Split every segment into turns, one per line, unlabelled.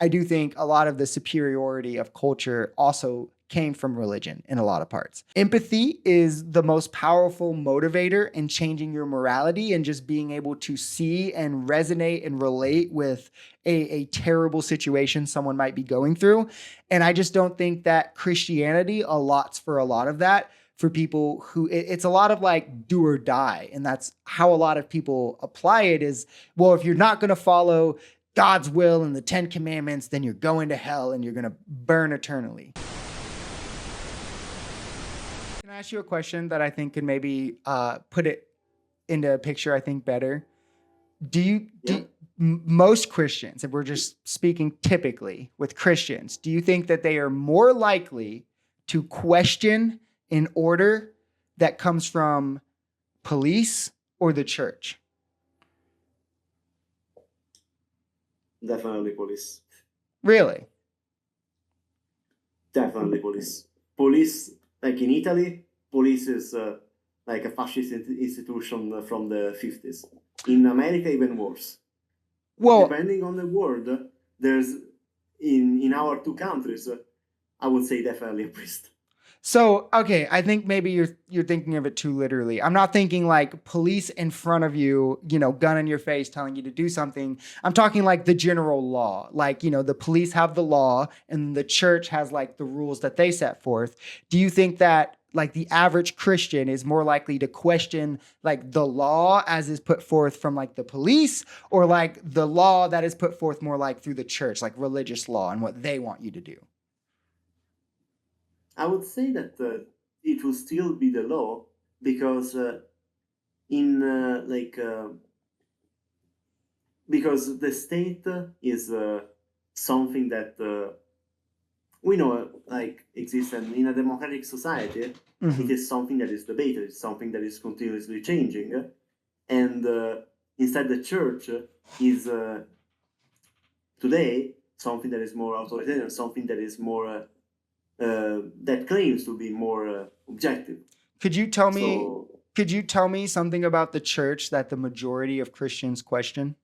I do think a lot of the superiority of culture also came from religion in a lot of parts. Empathy is the most powerful motivator in changing your morality and just being able to see and resonate and relate with a terrible situation someone might be going through. And I just don't think that Christianity allots for a lot of that for people who it's a lot of like do or die. And that's how a lot of people apply it is, well, if you're not going to follow God's will and the 10 commandments, then you're going to hell and you're going to burn eternally. Can I ask you a question that I think can maybe put it into a picture, I think, better?
Yeah.
Most Christians, if we're just speaking typically with Christians, do you think that they are more likely to question an order that comes from police or the church?
Definitely police.
Really?
Definitely police. Police, like in Italy, police is like a fascist institution from the 50s. In America, even worse.
Well,
Depending on the world, there's in our two countries, I would say definitely a priest.
so okay, I think maybe you're thinking of it too literally. I'm not thinking like police in front of you, gun in your face telling you to do something. I'm talking like the general law. Like, the police have the law and the church has like the rules that they set forth. Do you think that like the average Christian is more likely to question like the law as is put forth from like the police or like the law that is put forth more like through the church, like religious law and what they want you to do?
I would say that it will still be the law because in like because the state is something that we know like exists, and in a democratic society it is something that is debated, it's something that is continuously changing, and instead the church is today something that is more authoritarian, something that is more that claims to be more objective.
Could you tell me
So
could you tell me something about the church that the majority of Christians question?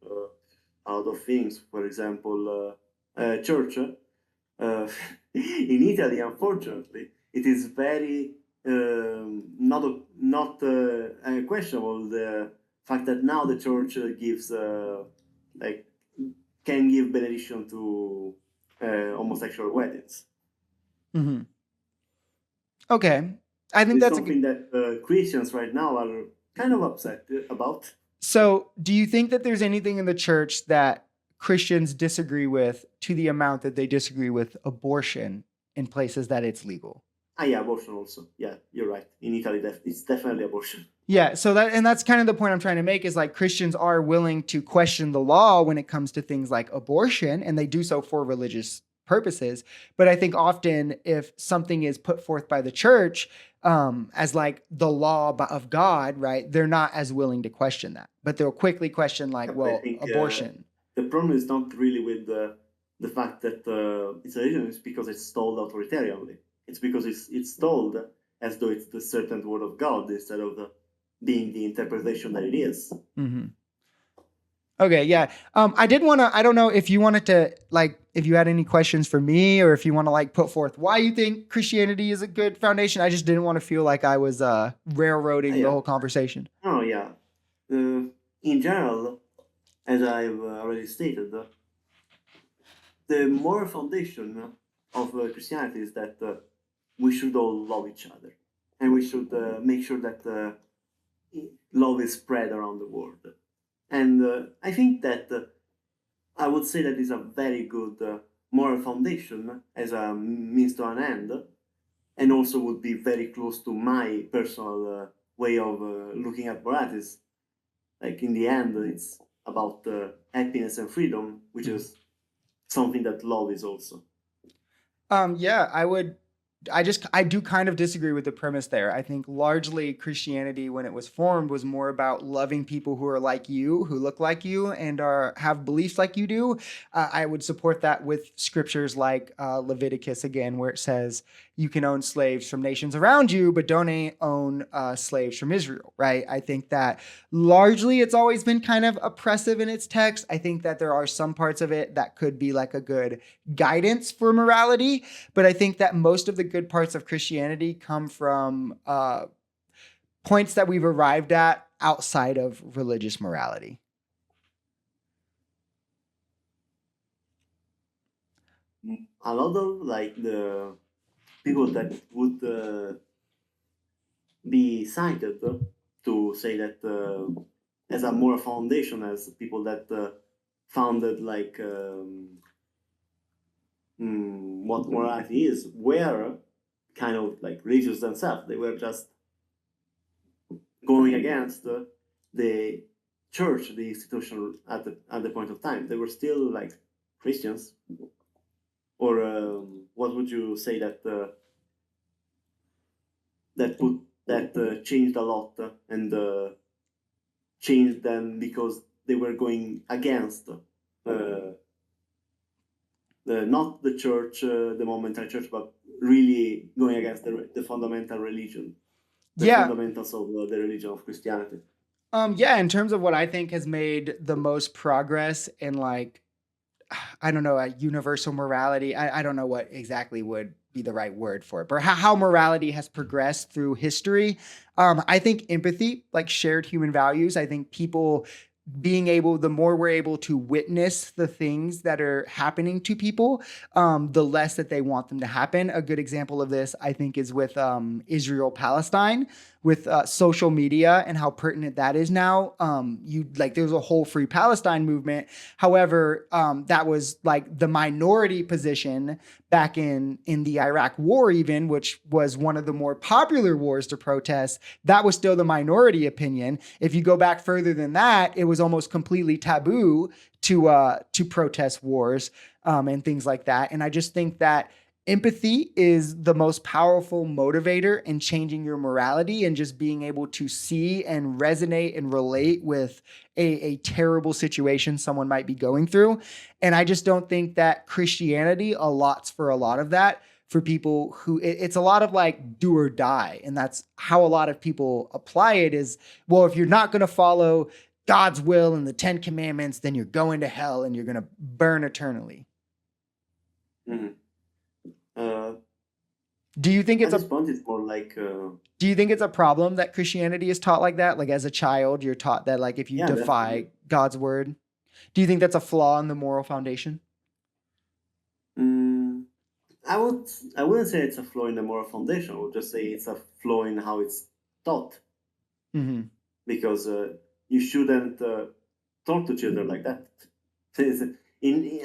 uh, out of things, for example, church in Italy, unfortunately, it is very not questionable the fact that now the church gives like can give benediction to homosexual weddings.
Mhm. Okay. I think
It's
that's a good.
something that Christians right now are kind of upset about.
So, do you think that there's anything in the church that Christians disagree with to the amount that they disagree with abortion in places that it's legal?
Ah, yeah, abortion also. Yeah, you're right. In Italy, it's definitely abortion.
Yeah, so that's kind of the point I'm trying to make is like Christians are willing to question the law when it comes to things like abortion, and they do so for religious purposes. But I think often if something is put forth by the church as like the law of God, right, they're not as willing to question that, but they'll quickly question like,
Yeah, but I
well,
think
abortion.
the problem is not really with the fact that it's a religion, it's because it's told authoritarianly. It's because it's told as though it's the certain word of God instead of being the interpretation that it is.
Mm-hmm. Okay, yeah. I did want to. I don't know if you wanted to like if you had any questions for me or if you want to like put forth why you think Christianity is a good foundation. I just didn't want to feel like I was railroading the
Yeah.
whole conversation.
Oh, yeah. In general, as I've already stated, the moral foundation of Christianity is that we should all love each other, and we should make sure that love is spread around the world. And I think that I would say that is a very good moral foundation as a means to an end, and also would be very close to my personal way of looking at morality. Like in the end, it's about happiness and freedom, which
Mhm.
is something that love is also.
Yeah, I would I do kind of disagree with the premise there. I think largely Christianity, when it was formed, was more about loving people who are like you, who look like you, and are have beliefs like you do. I would support that with scriptures like Leviticus again, where it says you can own slaves from nations around you, but don't own slaves from Israel. Right? I think that largely it's always been kind of oppressive in its text. I think that there are some parts of it that could be like a good guidance for morality, but I think that most of the good parts of Christianity come from points that we've arrived at outside of religious morality.
A lot of like the people that would be cited to say that as a moral foundation, as people that founded like what morality is, were kind of like religious themselves. They were just going against the church, the institution at the point of time. They were still like Christians, or what would you say that changed a lot and changed them because they were going against not the church, the momentary church, but really going against the fundamental religion, the
Yeah.
fundamentals of the religion of Christianity.
Yeah, in terms of what I think has made the most progress in like, I don't know, a universal morality. I don't know what exactly would be the right word for it, but how morality has progressed through history. I think empathy, like shared human values. I think people being able, the more we're able to witness the things that are happening to people, the less that they want them to happen. A good example of this, I think, is with Israel Palestine, with social media and how pertinent that is now. You like, there's a whole Free Palestine movement. However, that was like the minority position back in the Iraq War, even, which was one of the more popular wars to protest. That was still the minority opinion. If you go back further than that, it was almost completely taboo to protest wars and things like that. And I just think that empathy is the most powerful motivator in changing your morality and just being able to see and resonate and relate with a terrible situation someone might be going through. And I just don't think that Christianity allots for a lot of that for people who it's a lot of like do or die. And that's how a lot of people apply it is, well, if you're not going to follow God's will and the 10 commandments, then you're going to hell and you're going to burn eternally.
Mm-hmm.
Do you think
At
it's
this
a
point, it's more like
do you think it's a problem that Christianity is taught like that? Like as a child, you're taught that like if you
yeah,
defy
definitely.
God's word, do you think that's a flaw in the moral foundation?
Mm, I wouldn't say it's a flaw in the moral foundation. I would just say it's a flaw in how it's taught,
Mm-hmm.
because you shouldn't talk to children like that.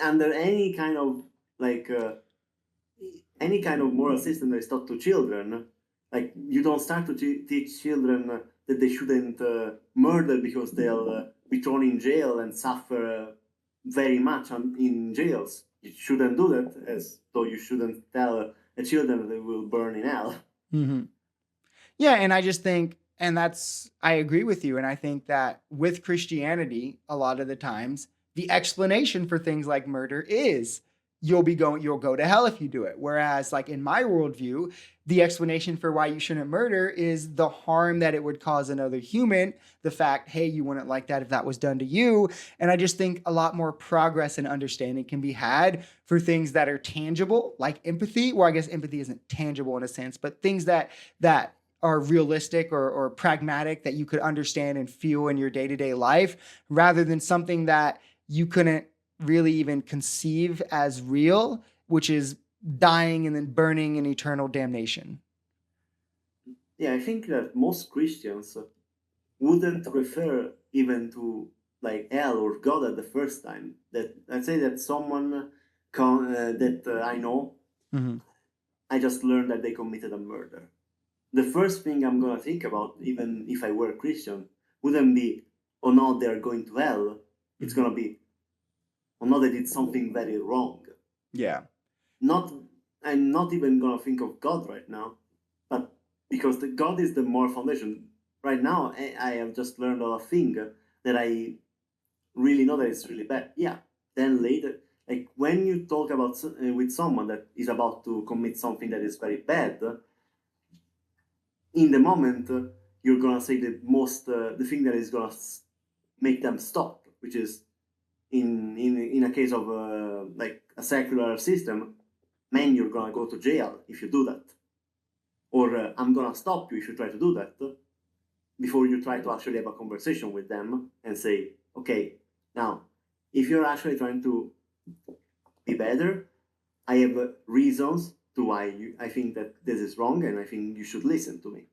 Under any kind of like any kind of moral system that is taught to children, like you don't start to teach children that they shouldn't murder because they'll be thrown in jail and suffer very much in jails. You shouldn't do that, as though you shouldn't tell a children that they will burn in hell.
Mm-hmm. Yeah, and I just think, and that's, I agree with you. And I think that with Christianity, a lot of the times, the explanation for things like murder is you'll go to hell if you do it. Whereas, like in my worldview, the explanation for why you shouldn't murder is the harm that it would cause another human. The fact, hey, you wouldn't like that if that was done to you. And I just think a lot more progress and understanding can be had for things that are tangible, like empathy. Well, I guess empathy isn't tangible in a sense, but things that are realistic or pragmatic that you could understand and feel in your day-to-day life rather than something that you couldn't really even conceive as real, which is dying and then burning in eternal damnation.
Yeah, I think that most Christians wouldn't refer even to like hell or God at the first time. That I'd say that someone that I know,
Mm-hmm.
I just learned that they committed a murder. The first thing I'm gonna think about, even if I were a Christian, wouldn't be, oh no, they're going to hell. It's
Mm-hmm.
gonna be, oh no, they did something very wrong.
Yeah.
Not I'm not even gonna think of God right now, but because the God is the moral foundation. Right now, I have just learned a thing that I really know that it's really bad. Yeah. Then later, like when you talk about with someone that is about to commit something that is very bad, in the moment you're gonna say the thing that is gonna make them stop, which is in a case of like a secular system, man, you're gonna go to jail if you do that, or I'm gonna stop you if you try to do that, before you try to actually have a conversation with them and say, okay, now if you're actually trying to be better, I have reasons to why I think that this is wrong, and I think you should listen to me.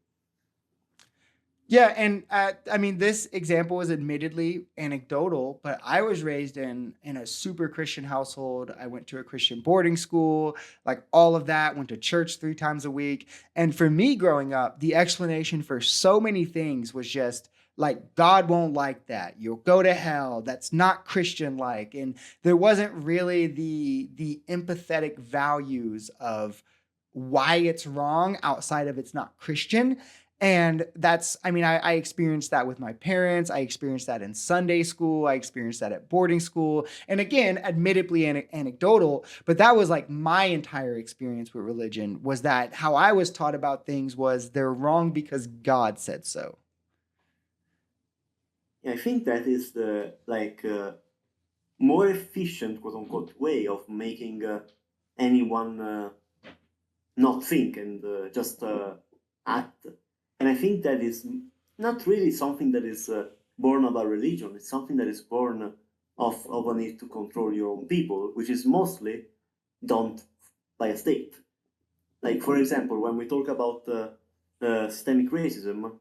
Yeah, and I mean, this example is admittedly anecdotal, but I was raised in a super Christian household. I went to a Christian boarding school, like all of that. Went to church 3 times a week, and for me growing up, the explanation for so many things was just like God won't like that. You'll go to hell. That's not Christian like, and there wasn't really the empathetic values of why it's wrong outside of it's not Christian. And that's, I mean, I experienced that with my parents. I experienced that in Sunday school. I experienced that at boarding school. And again, admittedly anecdotal, but that was like my entire experience with religion was that how I was taught about things was they're wrong because God said so.
Yeah, I think that is the like more efficient, quote unquote, way of making anyone not think and just act. And I think that is not really something that is born of a religion. It's something that is born of a need to control your own people, which is mostly done by a state. Like, for example, when we talk about systemic racism,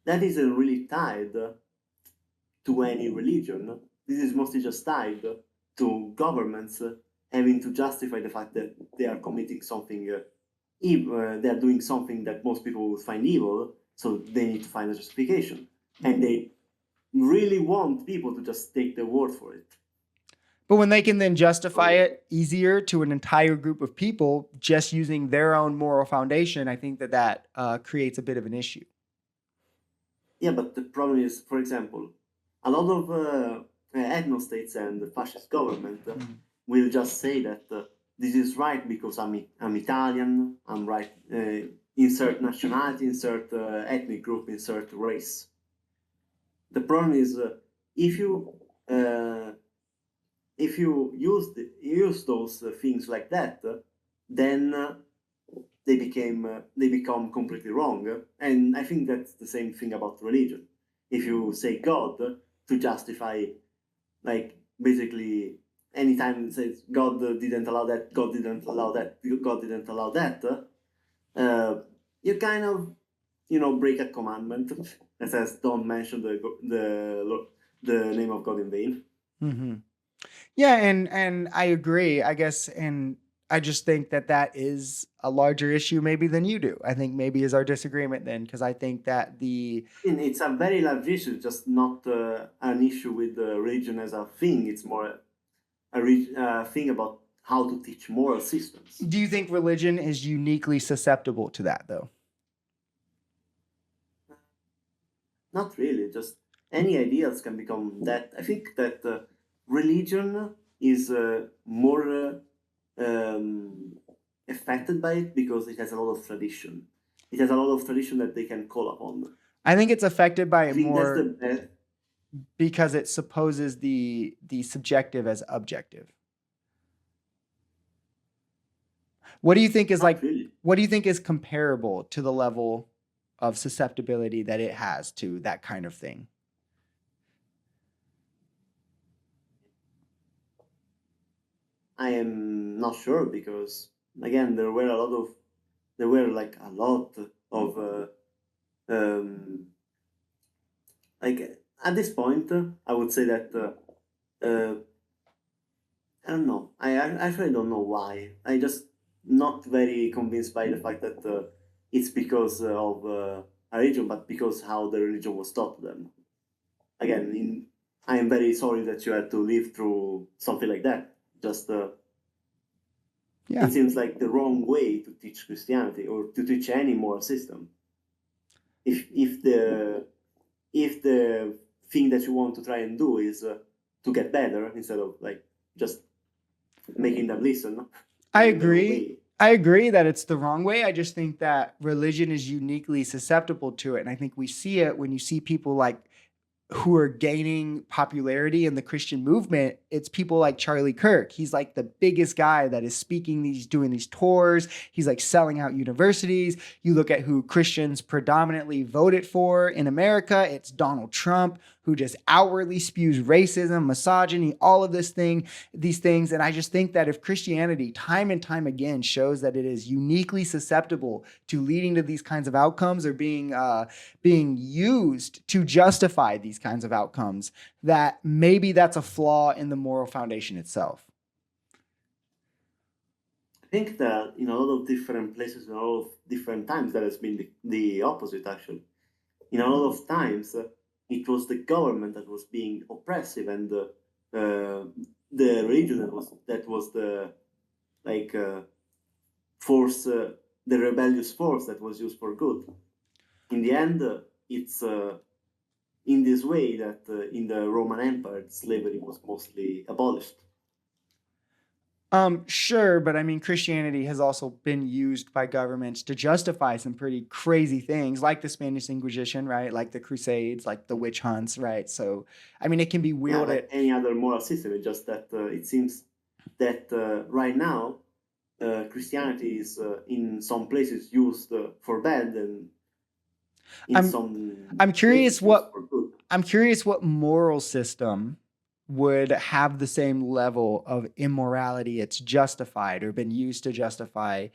that isn't really tied to any religion. This is mostly just tied to governments having to justify the fact that they are committing something they are doing something that most people would find evil, so they need to find a justification. And they really want people to just take their word for it.
But when they can then justify it easier to an entire group of people just using their own moral foundation, I think that creates a bit of an issue.
Yeah, but the problem is, for example, a lot of ethno-states and the fascist government will just say that this is right because I'm Italian, I'm right, insert nationality, insert ethnic group, insert race. The problem is uh, if you use those things like that, then they become completely wrong. And I think that's the same thing about religion. If you say God to justify, like basically, anytime it says God didn't allow that, God didn't allow that, God didn't allow that, you kind of break a commandment that says don't mention the name of God in vain.
Mm-hmm. Yeah, and I agree, I guess, and I just think that that is a larger issue maybe than you do. I think maybe is our disagreement then, because I think that
And it's a very large issue, just not an issue with the religion as a thing. It's more a thing about how to teach moral systems.
do you think religion is uniquely susceptible to that though?
Not really, just any ideas can become that. I think that religion is more affected by it because it has a lot of tradition. It has a lot of tradition that they can call upon.
I think it's affected by
I
it
think that's the
more
best.
because it supposes the subjective as objective. What do you think is
Not
like
really.
what do you think is comparable to the level of susceptibility that it has to that kind of thing?
I am not sure because again there were like a lot of like at this point I would say that I don't know. I actually don't know why. I just not very convinced by the fact that it's because of a religion, but because how the religion was taught to them. Again, I am very sorry that you had to live through something like that. Just
Yeah.
it seems like the wrong way to teach Christianity or to teach any moral system. If the thing that you want to try and do is to get better instead of like just making them listen
I
in the wrong
agree.
way.
I agree that it's the wrong way. I just think that religion is uniquely susceptible to it. And I think we see it when you see people like who are gaining popularity in the Christian movement. It's people like Charlie Kirk. He's like the biggest guy that is speaking these, doing these tours. He's like selling out universities. You look at who Christians predominantly voted for in America, it's Donald Trump, who just outwardly spews racism, misogyny, all of these things. And I just think that if Christianity time and time again shows that it is uniquely susceptible to leading to these kinds of outcomes or being used to justify these kinds of outcomes, that maybe that's a flaw in the moral foundation itself.
I think that in a lot of different places, in a lot of different times, that has been the opposite actually. In a lot of times, it was the government that was being oppressive, and the religion that was the like force, the rebellious force that was used for good. In the end, it's in this way that in the Roman Empire, slavery was mostly abolished.
Sure, but I mean, Christianity has also been used by governments to justify some pretty crazy things, like the Spanish Inquisition, right? Like the Crusades, like the witch hunts, right? So, I mean, it can be
Yeah, like
wielded.
any other moral system. It's just that it seems that right now Christianity is in some places used for bad, and in
I'm
some
I'm curious
places used
what
for good.
I'm curious what moral system would have the same level of immorality it's justified or been used to justify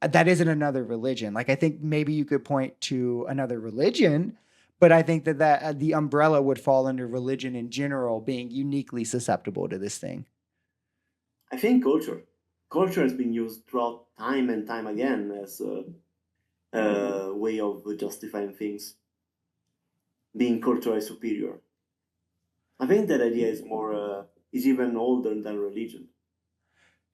that isn't another religion. Like I think maybe you could point to another religion, but I think that the umbrella would fall under religion in general being uniquely susceptible to this thing.
I think culture has been used throughout time and time again as a way of justifying things, being culturally superior. I think that idea is more is even older than religion.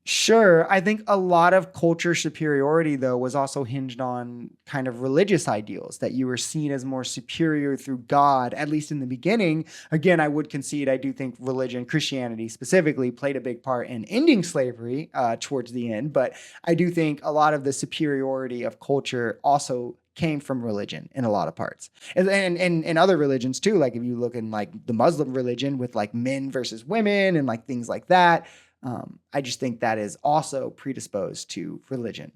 Sure. I think a lot of culture superiority, though, was also hinged on kind of religious ideals that you were seen as more superior through God, at least in the beginning. Again, I would concede, I do think religion, Christianity specifically, played a big part in ending slavery towards the end. But I do think a lot of the superiority of culture also came from religion in a lot of parts and other religions too, like if you look in like the Muslim religion with like men versus women and like things like that. I just think that is also predisposed to religion.